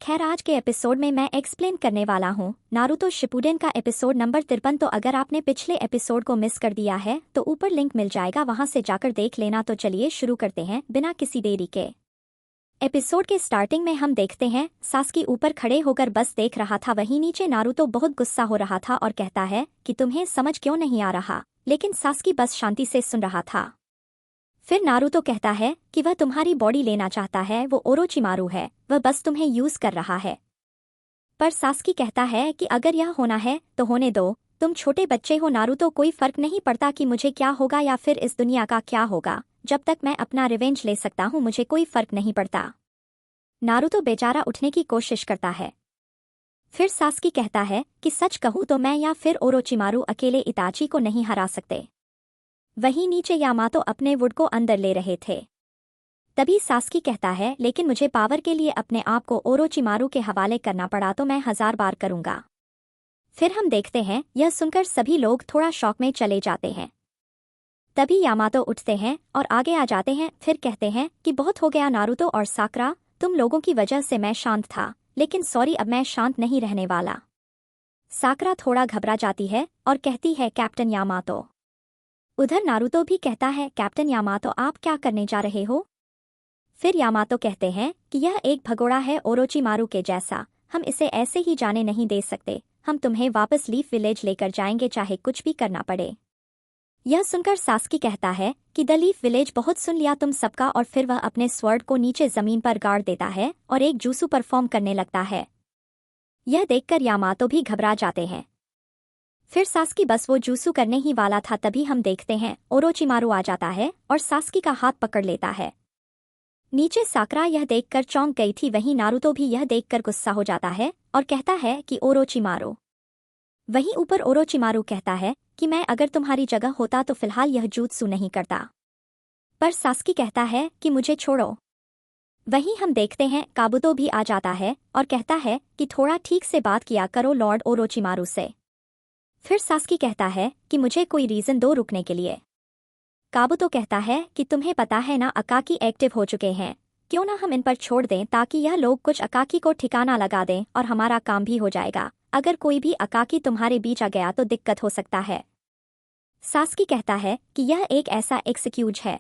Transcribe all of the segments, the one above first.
खैर आज के एपिसोड में मैं एक्सप्लेन करने वाला हूँ नारुतो शिपुडेन का एपिसोड नंबर 53। तो अगर आपने पिछले एपिसोड को मिस कर दिया है तो ऊपर लिंक मिल जाएगा, वहां से जाकर देख लेना। तो चलिए शुरू करते हैं बिना किसी देरी के। एपिसोड के स्टार्टिंग में हम देखते हैं सास्की ऊपर खड़े होकर बस देख रहा था, वहीं नीचे नारुतो बहुत गुस्सा हो रहा था और कहता है कि तुम्हें समझ क्यों नहीं आ रहा, लेकिन सास्की बस शांति से सुन रहा था। फिर नारुतो कहता है कि वह तुम्हारी बॉडी लेना चाहता है, वो ओरोचिमारू है, वह बस तुम्हें यूज कर रहा है। पर सास्की कहता है कि अगर यह होना है तो होने दो, तुम छोटे बच्चे हो नारुतो, कोई फर्क नहीं पड़ता कि मुझे क्या होगा या फिर इस दुनिया का क्या होगा, जब तक मैं अपना रिवेंज ले सकता हूँ मुझे कोई फर्क नहीं पड़ता। नारुतो बेचारा उठने की कोशिश करता है। फिर सास्की कहता है कि सच कहूँ तो मैं या फिर ओरोचिमारू अकेले इताची को नहीं हरा सकते। वहीं नीचे यामातो अपने वुड को अंदर ले रहे थे। तभी सास्की कहता है लेकिन मुझे पावर के लिए अपने आप को ओरोचिमारू के हवाले करना पड़ा तो मैं 1000 बार करूंगा। फिर हम देखते हैं यह सुनकर सभी लोग थोड़ा शॉक में चले जाते हैं। तभी यामातो उठते हैं और आगे आ जाते हैं। फिर कहते हैं कि बहुत हो गया नारुतो और साकरा, तुम लोगों की वजह से मैं शांत था, लेकिन सॉरी अब मैं शांत नहीं रहने वाला। साकरा थोड़ा घबरा जाती है और कहती है कैप्टन यामातो। उधर नारुतो भी कहता है कैप्टन यामातो आप क्या करने जा रहे हो। फिर यामातो कहते हैं कि यह एक भगोड़ा है ओरोचिमारू के जैसा, हम इसे ऐसे ही जाने नहीं दे सकते, हम तुम्हें वापस लीफ विलेज लेकर जाएंगे चाहे कुछ भी करना पड़े। यह सुनकर सास्की कहता है कि द लीफ विलेज बहुत सुन लिया तुम सबका, और फिर वह अपने स्वर्ड को नीचे जमीन पर गाड़ देता है और एक जूसू परफॉर्म करने लगता है। यह देखकर यामातो भी घबरा जाते हैं। फिर सास्की बस वो जूसू करने ही वाला था, तभी हम देखते हैं ओरोचिमारू आ जाता है और सास्की का हाथ पकड़ लेता है। नीचे साकरा यह देखकर चौंक गई थी, वहीं नारुतो भी यह देखकर गुस्सा हो जाता है और कहता है कि ओरोचिमारू। वहीं ऊपर ओरोचिमारू कहता है कि मैं अगर तुम्हारी जगह होता तो फिलहाल यह जूत्सु नहीं करता। पर सास्की कहता है कि मुझे छोड़ो। वहीं हम देखते हैं काबुतो भी आ जाता है और कहता है कि थोड़ा ठीक से बात किया करो लॉर्ड ओरोचिमारू से। फिर सास्की कहता है कि मुझे कोई रीजन दो रुकने के लिए। काबुतो कहता है कि तुम्हें पता है ना अकाकी एक्टिव हो चुके हैं, क्यों ना हम इन पर छोड़ दें ताकि यह लोग कुछ अकाकी को ठिकाना लगा दें और हमारा काम भी हो जाएगा। अगर कोई भी अकाकी तुम्हारे बीच आ गया तो दिक्कत हो सकता है। सास्की कहता है कि यह एक ऐसा एक्सक्यूज है।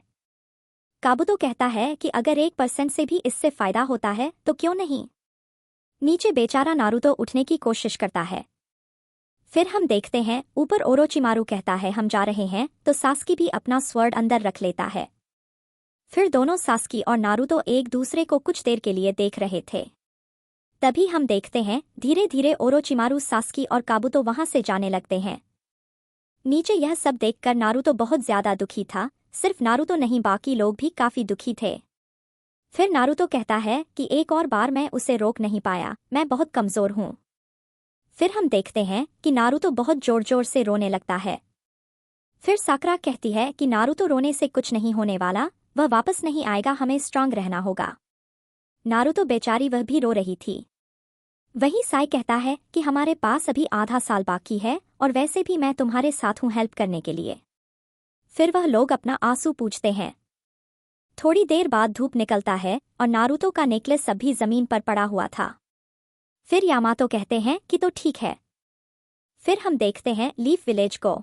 काबुतो कहता है कि अगर 1% से भी इससे फायदा होता है तो क्यों नहीं। नीचे बेचारा नारुतो उठने की कोशिश करता है। फिर हम देखते हैं ऊपर ओरोचिमारू कहता है हम जा रहे हैं, तो सास्की भी अपना स्वर्ड अंदर रख लेता है। फिर दोनों सास्की और नारुतो एक दूसरे को कुछ देर के लिए देख रहे थे। तभी हम देखते हैं धीरे धीरे ओरोचिमारू, सास्की और काबुतो वहां से जाने लगते हैं। नीचे यह सब देखकर नारुतो बहुत ज्यादा दुखी था, सिर्फ नारुतो नहीं बाकी लोग भी काफी दुखी थे। फिर नारुतो कहता है कि एक और बार मैं उसे रोक नहीं पाया, मैं बहुत कमजोर हूं। फिर हम देखते हैं कि नारुतो बहुत जोर जोर से रोने लगता है। फिर साकरा कहती है कि नारुतो रोने से कुछ नहीं होने वाला, वह वापस नहीं आएगा, हमें स्ट्रांग रहना होगा। नारुतो बेचारी वह भी रो रही थी। वहीं साई कहता है कि हमारे पास अभी आधा साल बाकी है और वैसे भी मैं तुम्हारे साथ हूं हेल्प करने के लिए। फिर वह लोग अपना आंसू पूछते हैं। थोड़ी देर बाद धूप निकलता है और नारुतो का नेकलेस अभी जमीन पर पड़ा हुआ था। फिर यामातो कहते हैं कि तो ठीक है। फिर हम देखते हैं लीफ विलेज को।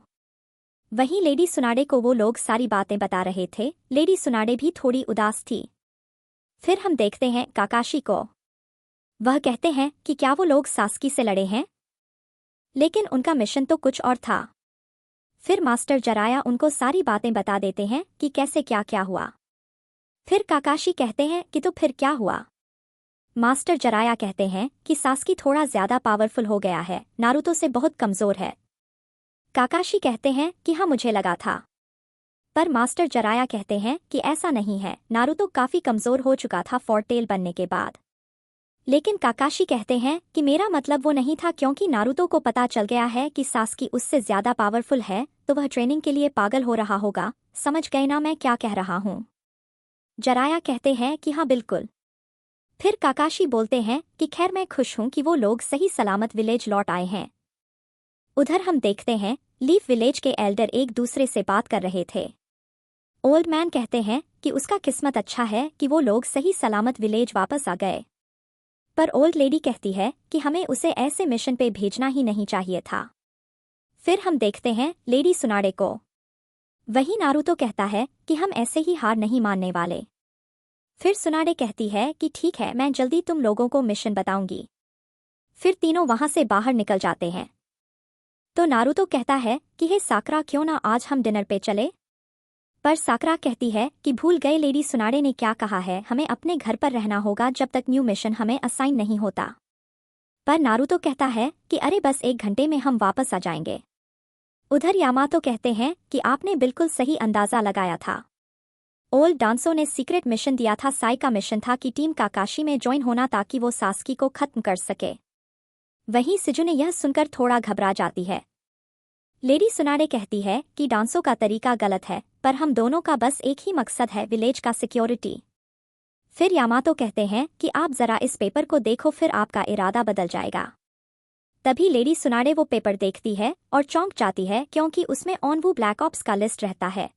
वहीं लेडी सुनाडे को वो लोग सारी बातें बता रहे थे। लेडी सुनाडे भी थोड़ी उदास थी। फिर हम देखते हैं काकाशी को। वह कहते हैं कि क्या वो लोग सास्की से लड़े हैं, लेकिन उनका मिशन तो कुछ और था। फिर मास्टर जराया उनको सारी बातें बता देते हैं कि कैसे क्या क्या हुआ। फिर काकाशी कहते हैं कि तो फिर क्या हुआ। मास्टर जराया कहते हैं कि सास्की थोड़ा ज्यादा पावरफुल हो गया है, नारुतो से बहुत कमजोर है। काकाशी कहते हैं कि हाँ मुझे लगा था। पर मास्टर जराया कहते हैं कि ऐसा नहीं है, नारुतो काफी कमजोर हो चुका था फोर्टेल बनने के बाद। लेकिन काकाशी कहते हैं कि मेरा मतलब वो नहीं था, क्योंकि नारुतो को पता चल गया है कि सास्की उससे ज्यादा पावरफुल है तो वह ट्रेनिंग के लिए पागल हो रहा होगा। समझ गए ना मैं क्या कह रहा हूँ। जराया कहते हैं कि हाँ बिल्कुल। फिर काकाशी बोलते हैं कि खैर मैं खुश हूं कि वो लोग सही सलामत विलेज लौट आए हैं। उधर हम देखते हैं लीफ विलेज के एल्डर एक दूसरे से बात कर रहे थे। ओल्ड मैन कहते हैं कि उसका किस्मत अच्छा है कि वो लोग सही सलामत विलेज वापस आ गए। पर ओल्ड लेडी कहती है कि हमें उसे ऐसे मिशन पे भेजना ही नहीं चाहिए था। फिर हम देखते हैं लेडी सुनाडे को। वही नारुतो कहता है कि हम ऐसे ही हार नहीं मानने वाले। फिर सुनाडे कहती है कि ठीक है, मैं जल्दी तुम लोगों को मिशन बताऊंगी। फिर तीनों वहां से बाहर निकल जाते हैं। तो नारुतो कहता है कि हे साकरा, क्यों ना आज हम डिनर पे चले। पर साकरा कहती है कि भूल गए लेडी सुनाडे ने क्या कहा है, हमें अपने घर पर रहना होगा जब तक न्यू मिशन हमें असाइन नहीं होता। पर नारुतो कहता है कि अरे बस 1 घंटे में हम वापस आ जाएंगे। उधर यामातो कहते हैं कि आपने बिल्कुल सही अंदाजा लगाया था। ओल्ड डांसो ने सीक्रेट मिशन दिया था। साई का मिशन था कि टीम काकाशी में ज्वाइन होना ताकि वो सास्की को खत्म कर सके। वहीं सिजुने यह सुनकर थोड़ा घबरा जाती है। लेडी सुनाडे कहती है कि डांसो का तरीका गलत है, पर हम दोनों का बस एक ही मकसद है, विलेज का सिक्योरिटी। फिर यामातो कहते हैं कि आप जरा इस पेपर को देखो, फिर आपका इरादा बदल जाएगा। तभी लेडी सुनाडे वो पेपर देखती है और चौंक जाती है क्योंकि उसमें ऑनवू ब्लैक ऑप्स का लिस्ट रहता है।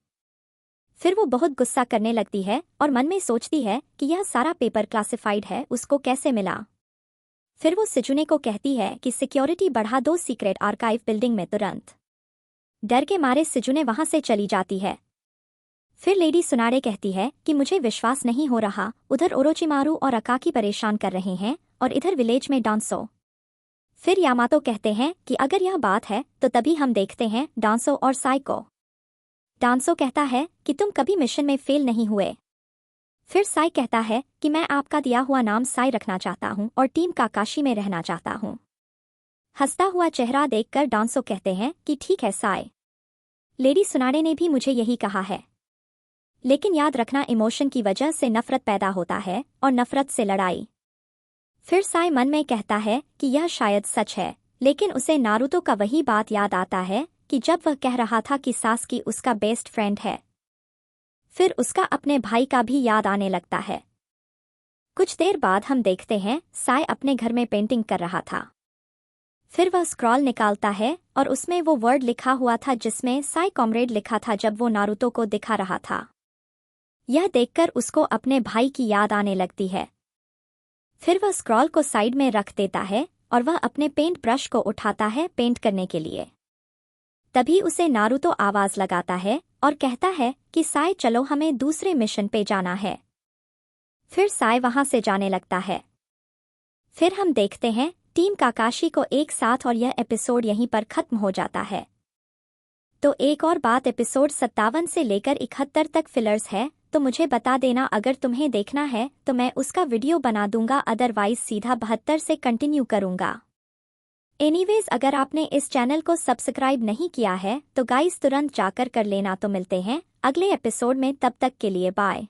फिर वो बहुत गुस्सा करने लगती है और मन में सोचती है कि यह सारा पेपर क्लासिफाइड है, उसको कैसे मिला। फिर वो सिजुने को कहती है कि सिक्योरिटी बढ़ा दो सीक्रेट आर्काइव बिल्डिंग में तुरंत। डर के मारे सिजुने वहां से चली जाती है। फिर लेडी सुनाडे कहती है कि मुझे विश्वास नहीं हो रहा, उधर ओरोचिमारू और अकाकी परेशान कर रहे हैं और इधर विलेज में डांसो। फिर यामातो कहते हैं कि अगर यह बात है तो तभी हम देखते हैं डांसो और साई को। डांसो कहता है कि तुम कभी मिशन में फेल नहीं हुए। फिर साई कहता है कि मैं आपका दिया हुआ नाम साई रखना चाहता हूं और टीम काकाशी में रहना चाहता हूं। हंसता हुआ चेहरा देखकर डांसो कहते हैं कि ठीक है साई, लेडी सुनाडे ने भी मुझे यही कहा है। लेकिन याद रखना, इमोशन की वजह से नफरत पैदा होता है और नफरत से लड़ाई। फिर साई मन में कहता है कि यह शायद सच है, लेकिन उसे नारुतो का वही बात याद आता है कि जब वह कह रहा था कि सास्की उसका बेस्ट फ्रेंड है। फिर उसका अपने भाई का भी याद आने लगता है। कुछ देर बाद हम देखते हैं साई अपने घर में पेंटिंग कर रहा था। फिर वह स्क्रॉल निकालता है और उसमें वो वर्ड लिखा हुआ था जिसमें साई कॉमरेड लिखा था जब वो नारुतो को दिखा रहा था। यह देखकर उसको अपने भाई की याद आने लगती है। फिर वह स्क्रॉल को साइड में रख देता है और वह अपने पेंट ब्रश को उठाता है पेंट करने के लिए। तभी उसे नारुतो आवाज लगाता है और कहता है कि साई चलो, हमें दूसरे मिशन पे जाना है। फिर साई वहां से जाने लगता है। फिर हम देखते हैं टीम काकाशी को एक साथ और यह एपिसोड यहीं पर खत्म हो जाता है। तो एक और बात, एपिसोड 57 से लेकर 71 तक फिलर्स है, तो मुझे बता देना अगर तुम्हें देखना है तो मैं उसका वीडियो बना दूंगा, अदरवाइज सीधा 72 से कंटिन्यू करूंगा। एनीवेज, अगर आपने इस चैनल को सब्सक्राइब नहीं किया है तो गाइस तुरंत जाकर कर लेना। तो मिलते हैं अगले एपिसोड में, तब तक के लिए बाय।